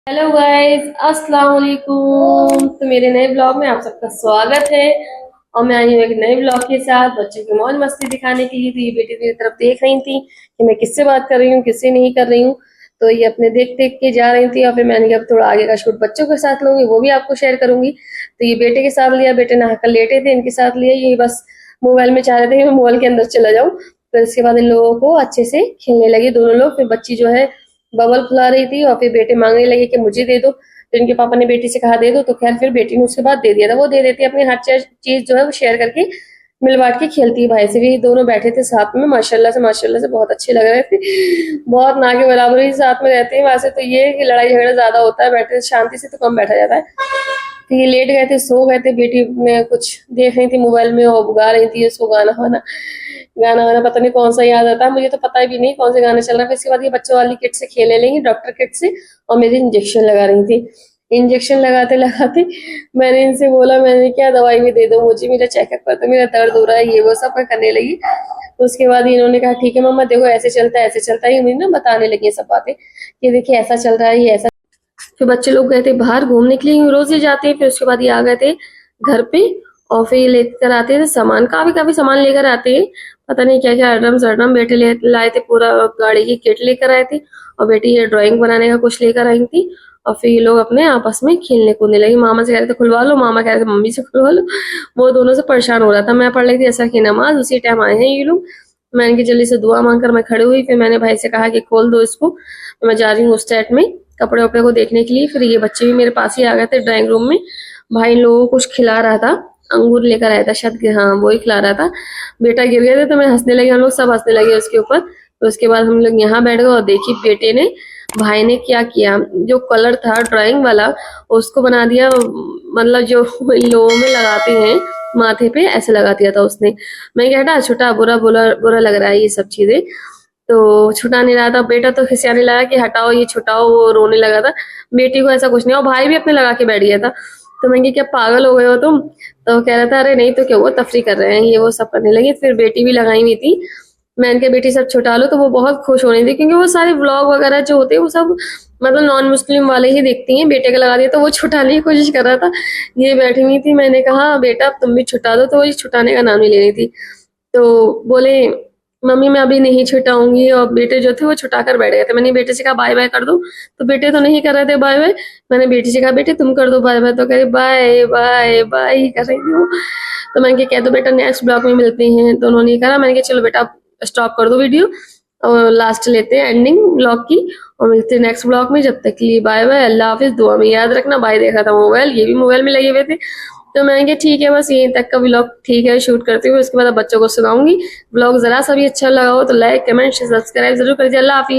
Hello guys, अस्सलाम वालेकुम। तो मेरे नए ब्लॉग में आप सबका स्वागत है। और मैं आई हूँ एक नए ब्लॉग के साथ बच्चों की मौज मस्ती दिखाने के लिए। तो ये बेटी मेरी तरफ देख रही थी कि मैं किससे बात कर रही हूँ, किससे नहीं कर रही हूँ। तो ये अपने देख देख के जा रही थी और फिर मैंने कहा अब थोड़ा आगे का शूट बच्चों के साथ लूंगी, वो भी आपको शेयर करूंगी। तो ये बेटे के साथ लिया, बेटे नहाकर लेटे थे, इनके साथ लिया। ये बस मोबाइल में चाह रहे थे कि मैं मोबाइल के अंदर चला जाऊं। फिर इसके बाद इन लोगों को अच्छे से खेलने लगे दोनों लोग। फिर बच्ची जो है बबल फुला रही थी और फिर बेटे मांगने लगे कि मुझे दे दो। तो इनके पापा ने बेटी से कहा दे दो, तो खैर फिर बेटी ने उसके बाद दे दिया था। वो दे देती है अपनी हर चीज जो है वो शेयर करके मिल बांट के खेलती है भाई से भी। दोनों बैठे थे साथ में, माशाल्लाह से बहुत अच्छे लग रहे थे। बहुत ना के बराबर ही साथ में रहते हैं। वैसे तो ये कि लड़ाई झगड़ा ज्यादा होता है, बैठे शांति से तो कम बैठा जाता है। तो ये लेट गए थे, सो गए थे। बेटी ने कुछ देख रही थी मोबाइल में और गा रही थी उसको गाना वाना। गाना वाना पता नहीं कौन सा याद आता है, मुझे तो पता भी नहीं कौन से गाना चल रहा है। फिर इसके बाद ये बच्चों वाली किट से खेलने लेंगी, डॉक्टर किट से। और मेरी इंजेक्शन लगा रही थी। इंजेक्शन लगाते लगाते मैंने इनसे बोला, मैंने क्या दवाई भी दे दो मुझे, मेरा चेकअप कर दो, मेरा दर्द हो रहा है, ये वो सब मैं करने लगी। तो उसके बाद इन्होंने कहा ठीक है मम्मा, देखो ऐसे चलता है ऐसे चलता है। ये मुझे ना बताने लगी सब बातें कि देखिए ऐसा चल रहा है, ये ऐसा। फिर बच्चे लोग गए थे बाहर घूमने के लिए, रोज ही जाते हैं। फिर उसके बाद ये आ गए थे घर पे। और फिर ये लेकर आते थे सामान, काफी काफी सामान लेकर आते हैं। पता नहीं क्या क्या अडम सडम बेटे ले लाए थे, पूरा गाड़ी की किट लेकर आए थे। और बेटी ये ड्राइंग बनाने का कुछ लेकर आई थी। और फिर ये लोग अपने आपस में खेलने कूदने लगे। मामा से कह रहे थे खुलवा लो, मामा कह रहे थे मम्मी से खुलवा लो। वो दोनों से परेशान हो रहा था। मैं पढ़ रही थी असर की नमाज, उसी टाइम आए हैं ये लोग। मैंने की जल्दी से दुआ मांगकर मैं खड़ी हुई। फिर मैंने भाई से कहा कि खोल दो इसको, मैं जा रही हूँ उस साइड में कपड़े वपड़े को देखने के लिए। फिर ये बच्चे भी मेरे पास ही आ गए थे ड्राइंग रूम में। भाई इन लोगों को कुछ खिला रहा था, अंगूर लेकर आया था शायद, हाँ वो ही खिला रहा था। बेटा गिर गए थे तो मैं हंसने लगी, हम लोग सब हंसने लगे उसके ऊपर। तो उसके बाद हम लोग यहाँ बैठ गए और देखी बेटे ने, भाई ने क्या किया, जो कलर था ड्राइंग वाला उसको बना दिया, मतलब जो इन लोगों में लगाते हैं माथे पे, ऐसे लगा दिया था उसने। मैं क्या हटा छुटा, बुरा बुरा बुरा लग रहा है ये सब चीजें। तो छुटा नहीं रहा था। बेटा तो खिसियाने लगा कि हटाओ ये छुटाओ, वो रोने लगा था। बेटी को ऐसा कुछ नहीं, और भाई भी अपने लगा के बैठ गया था। तो मैं क्या पागल हो गए हो तुम? तो कह रहा था अरे नहीं तो क्या हुआ, तफरी कर रहे हैं, ये वो सब करने लगे। फिर बेटी भी लगाई हुई थी। मैंने कहा बेटी सब छुटा लो, तो वो बहुत खुश होने थी क्योंकि वो सारे व्लॉग वगैरह जो होते हैं वो सब मतलब नॉन मुस्लिम वाले ही देखती हैं। बेटे का लगा दिया तो वो छुटाने की कोशिश कर रहा था। ये बैठी हुई थी, मैंने कहा बेटा अब तुम भी छुटा दो, तो वो छुटाने का नाम ही ले रही थी। तो बोले मम्मी मैं अभी नहीं छुटाऊंगी। और बेटे जो थे वो छुटा कर बैठ गए थे। मैंने बेटे से कहा बाय बाय कर दो, तो बेटे तो नहीं कर रहे थे बाय बाय। मैंने बेटी से कहा बेटे तुम कर दो बाय बाय, तो कह रही बाय बाय बाय ही कर रही थी वो। तो मैंने कह दो बेटा नेक्स्ट ब्लॉग में मिलते हैं, तो उन्होंने कहा। मैंने कहा चलो बेटा स्टॉप कर दो वीडियो और लास्ट लेते हैं एंडिंग ब्लॉग की, और मिलते हैं नेक्स्ट ब्लॉग में। जब तक के लिए बाय बाय, अल्लाह हाफिज, दुआ में याद रखना। बाय देखा था मोबाइल, ये भी मोबाइल में लगे हुए थे। तो मैंने कहा ठीक है, बस यहीं तक का व्लॉग ठीक है शूट करती हूँ, उसके बाद अब बच्चों को सुनाऊंगी। व्लॉग जरा सा भी अच्छा लगा हो तो लाइक कमेंट सब्सक्राइब जरूर कर दीजिए। अल्लाह हाफिज।